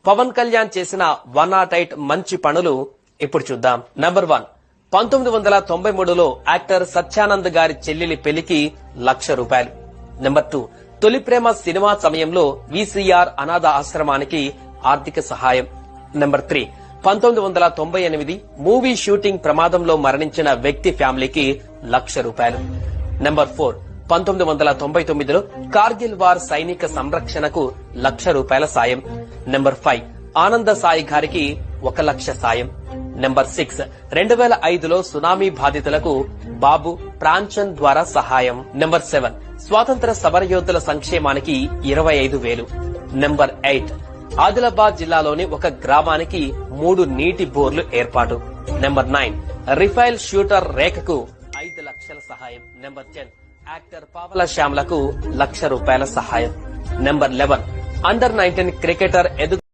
పవన్ కళ్యాణ్ చేసిన 108 మంచి పనులు ఇప్పుడు చూద్దాం. నంబర్ 1, 1993లో యాక్టర్ సత్యానంద్ గారి చెల్లెలి పెళ్లికి ₹1,00,000. నంబర్ 2, తొలి ప్రేమ సినిమా సమయంలో వీసీఆర్ అనాథ ఆశ్రమానికి ఆర్థిక సహాయం. నంబర్ 3, 1998 మూవీ షూటింగ్ ప్రమాదంలో మరణించిన వ్యక్తి ఫ్యామిలీకి ₹1,00,000. నంబర్ 4, 1999లో కార్గిల్ వార్ సైనిక సంరక్షణకు ₹1,00,000 సాయం. నంబర్ 5, ఆనంద సాయి గారికి 1,00,000 సాయం. నంబర్ 6, 2005లో సునామీ బాధితులకు బాబు ప్రాంచన్ ద్వారా సహాయం. నంబర్ 7, స్వాతంత్ర సమరయోధుల సంక్షేమానికి 25,000. నంబర్ 8, ఆదిలాబాద్ జిల్లాలోని ఒక గ్రామానికి 3 నీటి బోర్లు ఏర్పాటు. నంబర్ 9, రిఫైల్ షూటర్ రేఖకు 5 లక్షల సహాయం. నంబర్ 10, యాక్టర్ పావల శ్యామ్లకు ₹1,00,000 సహాయం. Number 11, under 19 cricketer